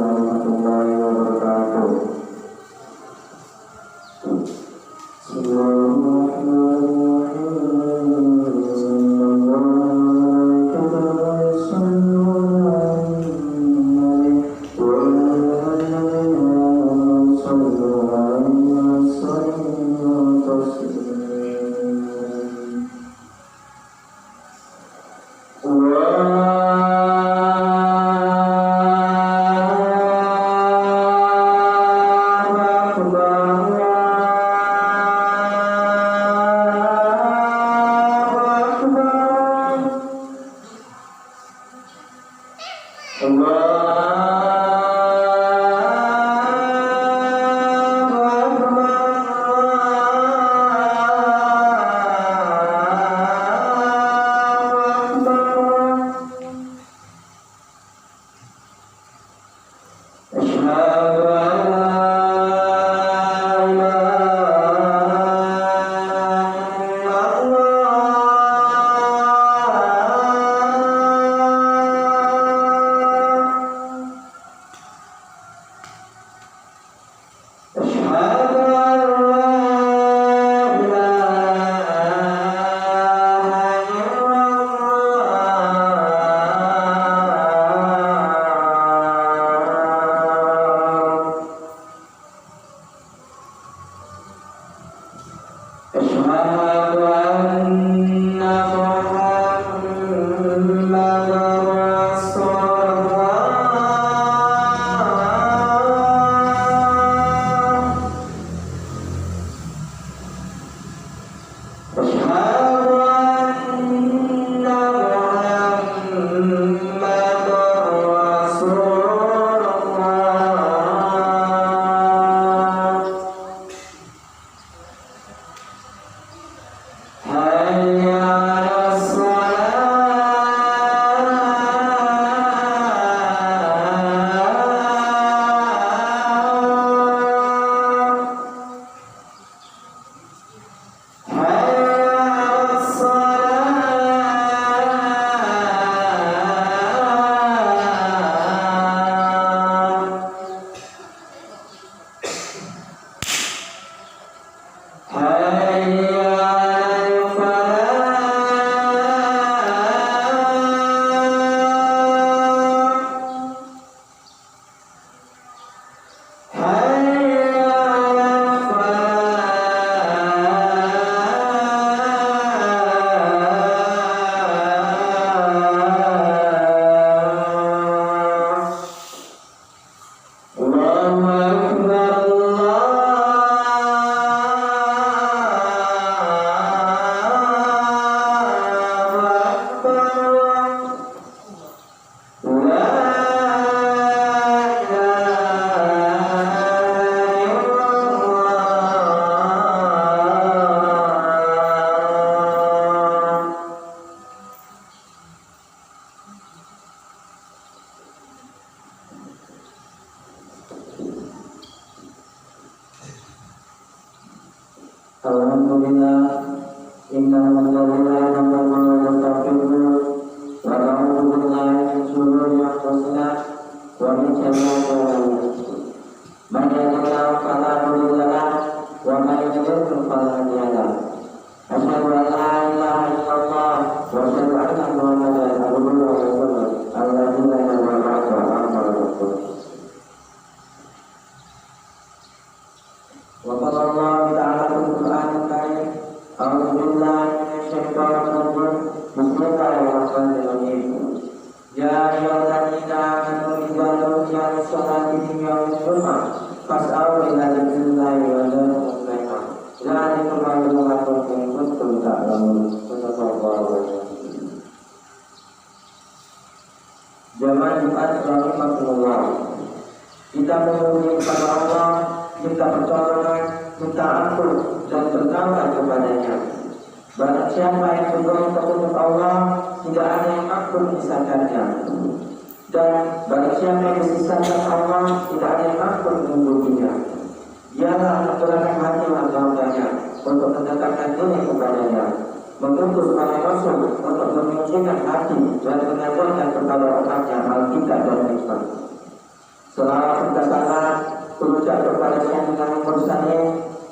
warahmatullahi wabarakatuh. Alhamdulillah, innal hamdalillah nahmaduhu wa nasta'inuhu wa na'udzu billahi min shururi anfusina wa min sayyi'ati a'malina. Man yahdihillahu fala mudilla lahu wa man yudlil fala hadiya lahu. Asyhadu an la ilaha illallah wa asyhadu anna Muhammadan abduhu wa rasuluh. Alladzi la ilaha illa huwa al-hayyul wa qala Allah ta'ala fil Qur'anil Karim, a'udzu billahi minasyaitonir rajim. Bismillahirrahmanirrahim. Ya ayyuhalladzina amanu idza nudiya lis-salati min yawmil jumu'ah fas'au ila dzikrillahi wa dharul bai'a. Dzalikum khairun lakum in kuntum ta'lamun. Jamaah Jumat rahimakumullah. Kita memohon kepada Allah, minta pertolongan, minta ampun dan bertaubat kepadanya. Barang siapa yang berdoa kepada Allah, tidak ada yang ampun misalkannya. Dan barang siapa yang mensisakan Allah, tidak ada yang ampun menghubunginya. Ialah menggerakkan hati hamba-hambanya untuk mendekatkan diri kepadanya, mengutus para rasul untuk menyucikan hati dan mengajarkan kepada umatnya Alkitab dan hikmah. Selawat serta salam terucap kepada Sayyidina Mursalin,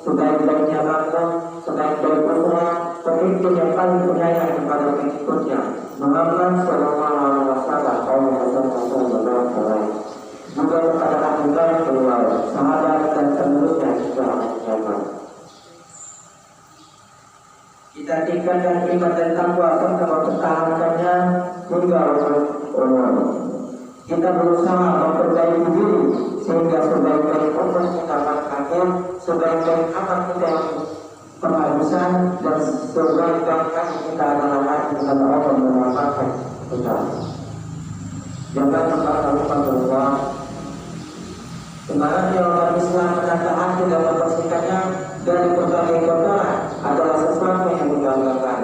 sebaik-baiknya makhluk, sebaik-baik umat, pemimpin yang paling penyayang kepada pengikutnya, Muhammad Sallallahu Alaihi Wasallam. Juga kepada ahli bait beliau, sahabat dan penerusnya hingga akhir zaman. Kita tingkatkan iman dan takwa serta mempertahankannya hingga umur. Kita berusaha memperbaiki diri sehingga sebaik-baik umur kita akhir, sebaik-baik amal kita yang penghabisan dan sebaik-baik kami kita adalah hati kita Allah memanfaatkan kita. Jangan lupa bahwa semangat orang Islam menata hati dan membersihkannya dari berbagai kotoran adalah sesuatu yang dibanggakan.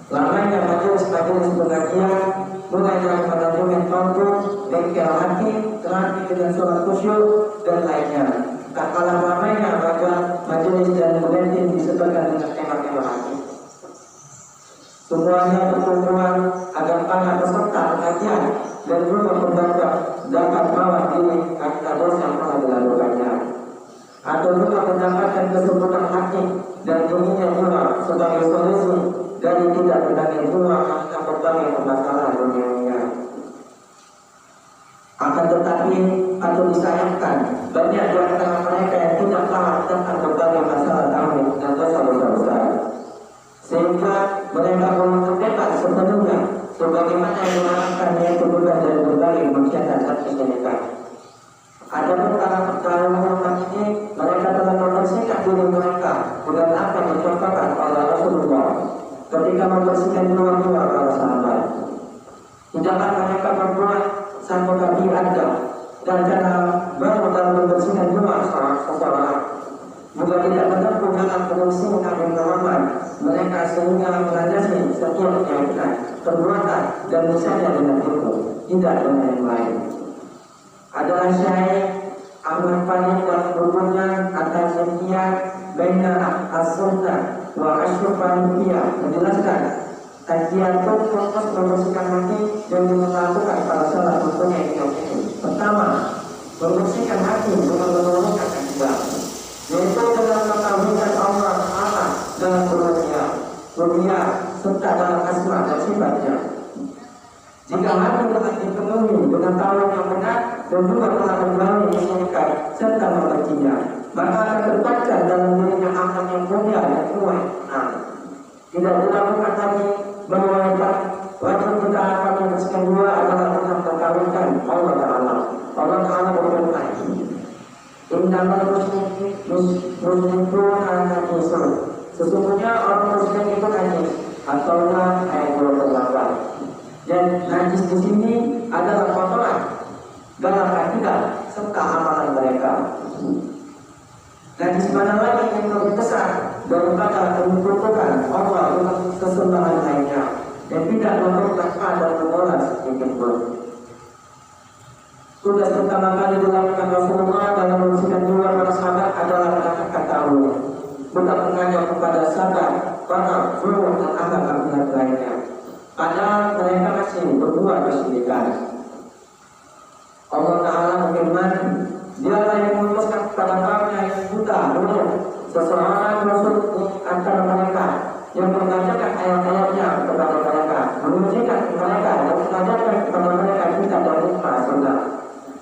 Lamanya majelis-majelis pengajian mulai dari manajemen bangku, bengkel hati, terapi dengan sholat khusyuk dan lainnya. Tak kalah ramainya majelis dan buletin disebarkan dengan tema-tema hati. Semuanya pertemuan agar para peserta pengajian dan rumah pembaca dapat bawa diri karena dosa yang telah dilakukannya, atau juga mendapatkan kesembuhan hati dan inginnya juga sebagai solusi dari tidak berdaging jiwa karena berbagai permasalahan duniawinya. Akan tetapi atau disayangkan banyak di antara mereka yang tidak paham tentang berbagai masalah tauhid dan dosa-dosa besar, sehingga mereka belum terdekat sepenuhnya sebagaimana yang dimaksudkan yaitu bukan dari berbagai maksiatan dan kesyirikan. Adapun para pendahulu ini mereka telah membersihkan diri mereka dengan apa yang dicontohkan oleh Rasulullah ketika membersihkan dua-dua para sahabat. Tidaklah mereka membuat satu kaki ada dan cara baru dalam membersihkan dua seseorang. Juga tidak menempuh dalam fungsi Nabi Muhammad mereka sehingga menandasi setiap keyakinan, perbuatan dan misalnya dengan itu tidak dengan yang lain. Adalah Syekh Ahmad Fahid dan bukunya atas sekian Baina As-Sunnah wa Ashrafiyah menjelaskan kajian fokus membersihkan hati dan dilakukan pada salah satunya yang ini. Pertama, membersihkan hati dengan menurunkan akidah, yaitu dengan mengagungkan Allah Taala dalam rupiah serta dalam asma dan sifatnya. Jika hati telah dipenuhi dengan tauhid yang benar dan juga telah menjauhi kesyirikan serta membencinya, maka akan terbaca dalam dirinya amal yang mulia dan kuat. Tidak dilakukan lagi bahwa wajib kita akan membersihkan dua adalah dengan mengagungkan Allah Taala. Allah Taala berfirman, Innamal musyrikuna najisun. Sesungguhnya orang musyrik itu najis. Ataulah ayat 28. Dan najis di sini adalah kotoran dalam akidah serta amalan mereka. Najis mana lagi yang lebih besar daripada menyekutukan Allah dengan kesembahan lainnya dan tidak memberikan dan mengolah sedikit pun. Tugas pertama kali dilakukan Rasulullah dalam membersihkan jiwa para sahabat adalah mengangkat tauhid, bukan mengajak kepada sabar, bakal, zulum dan akhlak lainnya. Padahal mereka masih berbuat kesyirikan. Allah Taala berfirman, Dialah yang memutuskan kepada kaumnya yang buta, bodoh, seseorang Rasul antara mereka yang mengajarkan ayat-ayatnya kepada mereka, menunjukkan mereka dan mengajarkan kepada mereka kitab dan hikmah sunnah.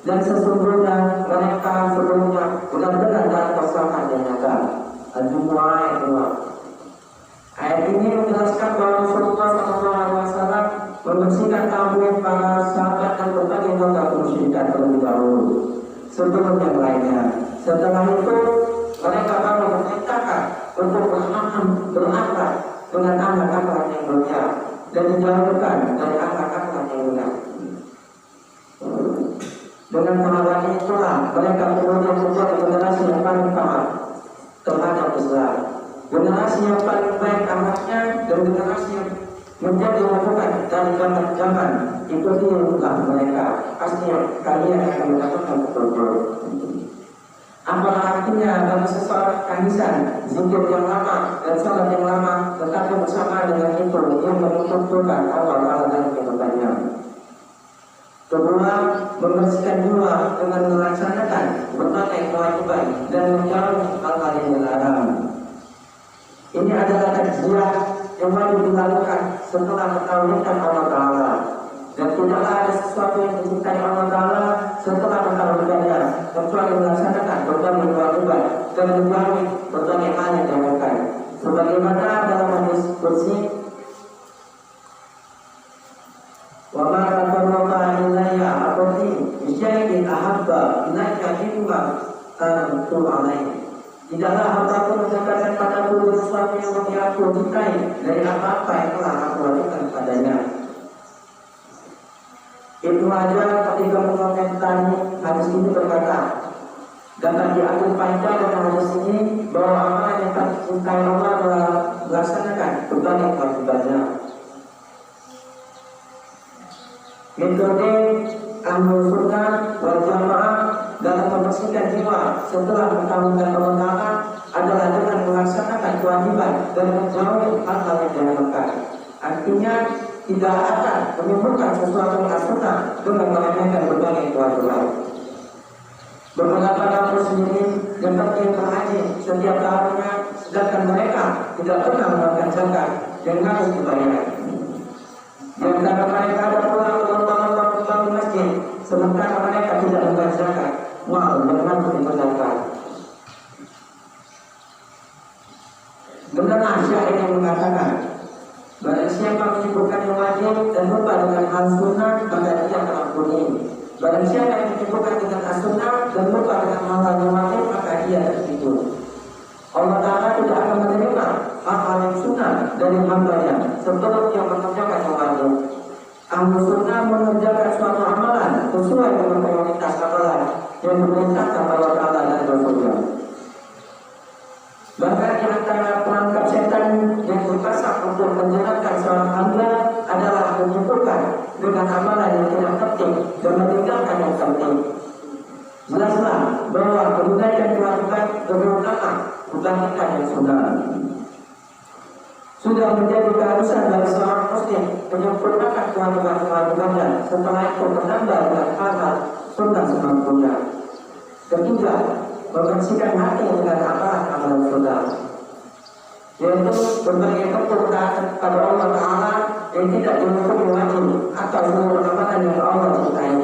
Dan sesungguhnya mereka sebelumnya benar-benar dalam kesalahan yang nyata. Al-Jumu'ah ayat 2. Ayat ini menjelaskan bahwa Rasulullah SAW membersihkan tauhid para sahabat dan berbagai dosa kemusyrikan terlebih dahulu sebelum yang lainnya. Setelah itu mereka baru memerintahkan untuk berakhlak dengan akhlak yang mulia dan dijauhkan dari akhlak yang mulia. Dengan pemahaman itulah mereka kemudian membuat generasi yang paling paham terhadap Islam, generasi yang paling baik akhlaknya dan generasi yang menjadi rujukan dari zaman ikutilah mereka, pasti kalian akan mendapatkan petunjuk. Apa artinya bagi seseorang kanisan zikir yang lama dan salat yang lama, tetapi bersama dengan itu yang menuntut Tuhan Allah Taala dalam kehidupannya. Kedua, membersihkan jiwa dengan melaksanakan berbagai kewajiban dan menjauhi hal-hal yang dilarang. Ini adalah takziah yang wajib dilakukan setelah mentauhidkan Allah Ta'ala. Dan tidaklah ada sesuatu yang dicintai Allah Ta'ala setelah mentauhidkannya kecuali melaksanakan berbagai kewajiban dan menjauhi berbagai hal yang dilakukan. Sebagaimana dalam hadis qudsi, wa ma taqarraba ilayya 'abdi bi syai'in ahabba ilayya mimma taraktu 'alaihi. Tidaklah hamba pun mendekatkan padaku sesuatu yang aku cintai dari apa-apa yang telah aku lakukan padanya. Ibnu Hajar ketika mengomentari hadis ini berkata, dapat diambil faedah dari hadis ini bahwa amalan yang tak dicintai Allah adalah melaksanakan berbagai kewajibannya. Metode Ahlus Sunnah wal Jamaah dalam membersihkan jiwa setelah mentauhidkan Allah Ta'ala adalah dengan melaksanakan kewajiban dan menjauhi hal-hal yang dilakukan. Artinya tidak akan menyembuhkan sesuatu yang sunnah dengan meremehkan berbagai kewajiban. Beberapa kaum muslimin yang berhaji setiap tahunnya, sedangkan mereka tidak pernah melakukan zakat yang harus dibayar. Di antara mereka ada pula ulama di masjid, sementara mereka tidak membayar zakat. Wah, jangan diperlakukan. Benar syair yang mengatakan, barang siapa menyebutkan yang wajib dan lupa dengan hal sunnah, maka dia terampuni. Barang siapa yang menyebutkan dengan as-sunnah dan lupa dengan hal yang wajib, maka dia tertipu. Allah Ta'ala tidak akan menerima hal-hal yang sunnah dari hambanya sebelum dia mengerjakan yang wajib. Ahlus sunnah mengerjakan suatu amalan sesuai dengan prioritas amalan yang diperintahkan Allah Ta'ala dan Rasulnya. Bahkan di antara perangkap setan yang dipasang untuk menjalankan seorang hamba adalah menyibukkan dengan amalan yang tidak penting dan meninggalkan yang penting. Jelaslah bahwa menunaikan kewajiban lebih utama dibandingkan yang sunnah. Sudah menjadi keharusan dari seorang muslim menyempurnakan kewajiban-kewajibannya, setelah itu menambah dengan hal-hal sunnah semampunya. Ketiga, membersihkan hati dengan amalan-amalan sunnah, yaitu berbagai bentuk taat kepada Allah Ta'ala yang tidak dihukumi wajib atau seluruh amalan yang Allah cintai,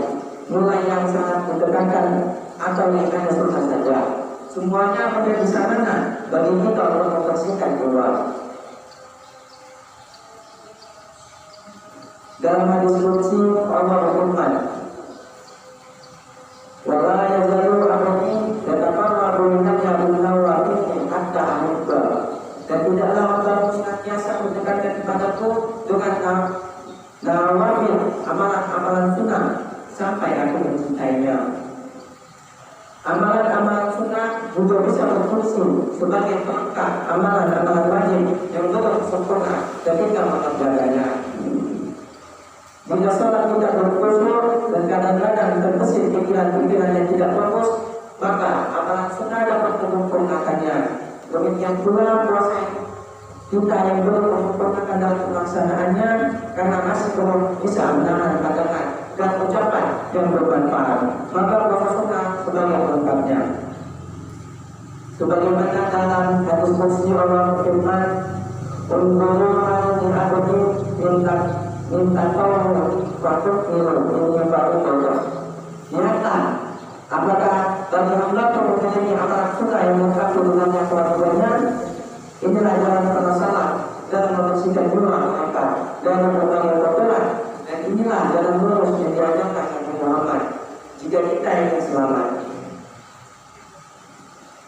mulai yang sangat mendekatkan atau yang hanya sunnah saja. Semuanya menjadi sarana bagi kita untuk membersihkan jiwa. Dalam hadis qudsi Allah berfirman, wala yazalu abdi yataqarrabu ilayya bil nawafil hatta ahibba. Dan tidaklah Allah senantiasa mendekatkan kepadaku dengan nawafil, amalan-amalan sunnah, sampai aku mencintainya. Amalan-amalan sunnah juga bisa berfungsi sebagai pelengkap amalan-amalan wajib yang belum sempurna ketika mengerjakannya. Jika sholat tidak berkhusyuk dan kadang-kadang terbesit pikiran-pikiran yang tidak fokus, maka amalan sunnah dapat menyempurnakannya. Demikian pula puasa kita yang belum menyempurnakan dalam pelaksanaannya karena masih belum bisa menahan pandangan dan ucapan yang bermanfaat, maka puasa sunnah sebagai pelengkapnya. Sebagaimana dalam hadis qudsi Allah berfirman, "Unzuru hal abdi minta tolong waktu ini baru Allah." Lihatlah, apakah bagi hamba mempunyai amalan sunnah yang mengkaku dengannya kewajibannya. Inilah jalan para salaf dalam membersihkan jiwa mereka dari berbagai kotoran, dan inilah jalan lurus yang diajarkan Nabi Muhammad jika kita ingin selamat.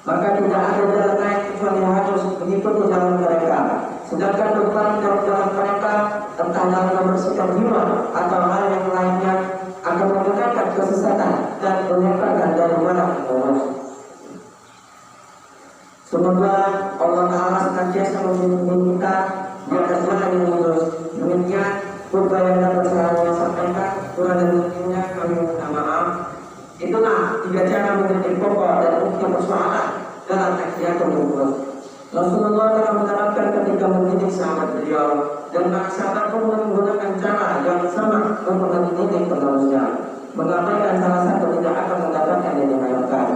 Maka tidak ada jalan lain kecuali harus mengikuti jalan mereka. Sedangkan berpaling dari jalan mereka, entah dalam membersihkan jiwa atau hal yang lainnya, akan menggunakan kesesatan dan menyebarkan dari mana lurus. Semoga Allah Ta'ala senantiasa membimbing kita di atas jalan yang lurus. Demikian khutbah yang dapat saya sampaikan, kurang dan lebihnya kami minta maaf. Itulah 3 cara menjadi pokok dan bukti persoalan dalam takziyatul kubur. Rasulullah telah menerapkan ketika mendidik sahabat beliau, dan para sahabat pun menggunakan cara yang sama untuk mendidik penerusnya. mengabaikan salah satu tidak akan mendapatkan yang diharapkan.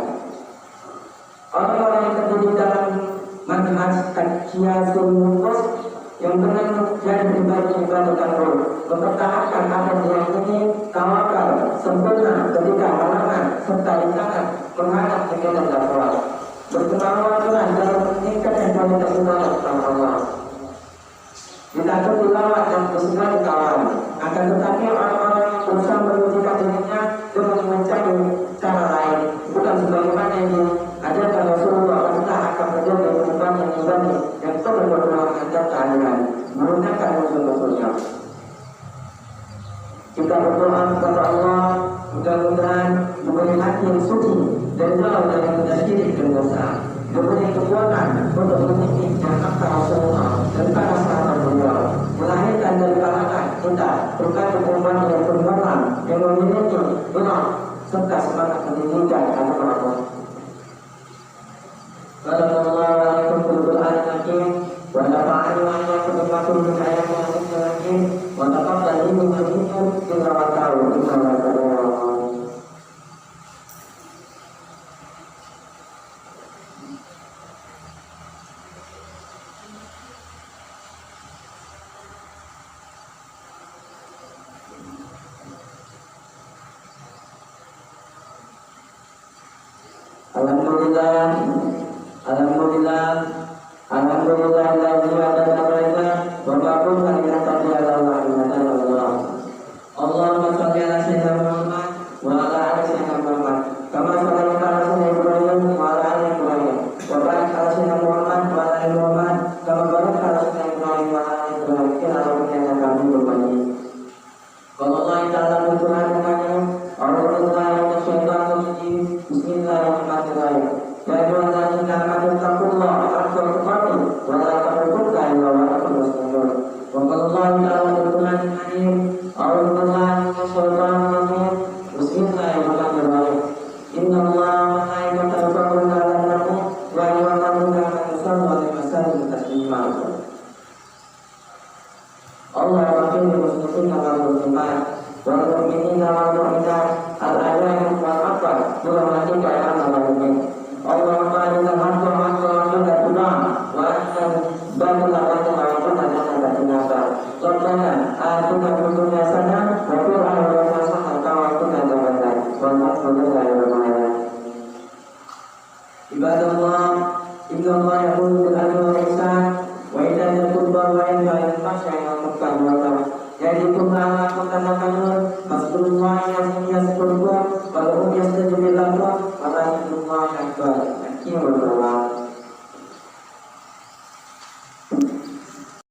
Orang-orang yang terjadi dalam manhaj kajiatul mukos yang benar menjadi pribadi-pribadi takwa, mempertahankan apa yang ini tawakal sempurna ketika halangan serta rintangan menghadap kegiatan dakwah, berkemauan dalam meningkatkan kualitas ibadah kepada Allah. Ditakut dilawat dan bersemangat kawan, akan tetapi orang-orang yang berusaha menunjukkan dirinya dengan mencari cara lain, bukan sebagaimana yang diajarkan Rasulullah, kita akan menjadi perubahan yang ibadah yang terus berpeluang dan keadilan menggunakan musuh-musuhnya. Kita berdoa kepada Allah, mudah-mudahan diberi hati yang suci dan jauh dari benda syirik dan dosa, diberi kekuatan untuk meniti jakarta Rasulullah dan para sahabat beliau, melahirkan dari kalangan kita berkat perubahan yang bermoral yang memiliki iman serta semangat pendidikan agama Allah. Assalamualaikum warahmatullahi wabarakatuh. Wa nafa'ani wa iyyakum bima kuntum ta'lamun wa taqabbal minni wa minkum innahu ta'ala Alhamdulillah, alhamdulillah, alhamdulillah alladzi hadana ilaina wa ma kunna linahtadiya laula an hadana Allah. Allahumma shalli ala sayyidina Muhammad wa ala ali sayyidina Muhammad kama shallaita ala sayyidina Ibrahim wa ala ali Ibrahim wa barik ala sayyidina Muhammad wa ala ali Muhammad kama barakta ala sayyidina Ibrahim wa ala ali Ibrahim fil alamin innaka Hamidum Majid. Qala Allah ta'ala fi Qur'anil A'udzu billahi minasy syaithanir rajim. Bismillahirrahmanirrahim. Ya ayyuhalladzina amanu taqullaha haqqa tuqatih wa la tamutunna illa wa antum muslimun. Wa qala Allah ta'ala fi Qur'anil Karim. A'udzu billahi minasy syaithanir rajim. Bismillahirrahmanirrahim. Innallaha wa malaikatahu yusholluna 'alan nabi ya ayyuhalladzina amanu shallu 'alaihi wa sallimu taslima. Allahumma qini muslimin wa muslimat wal mu'minina wal mu'minat al-ahya'i wal amwat birahmatika ya arhamar rahimin. Allahumma inna al-haqqa haqqan wa la tu'ma wa anna batila batila wa kunna jannata tinasa. Rabbana atina fid dunya hasanah wa fil akhirati hasanah wa qina adzabannar. Walhamdulillahi rabbil alamin. Ibadallah, inna Allah yaqulu bil adli wal ihsan wa ita'i dzil qurba wa yanha 'anil fahsya'i wal munkari wal baghi. Yaikum la'allakum tadhakkarun. Fadhkurullaha yazkurkum wa ud'uuhu yastajib lakum wa la yadhurrullaha akbar.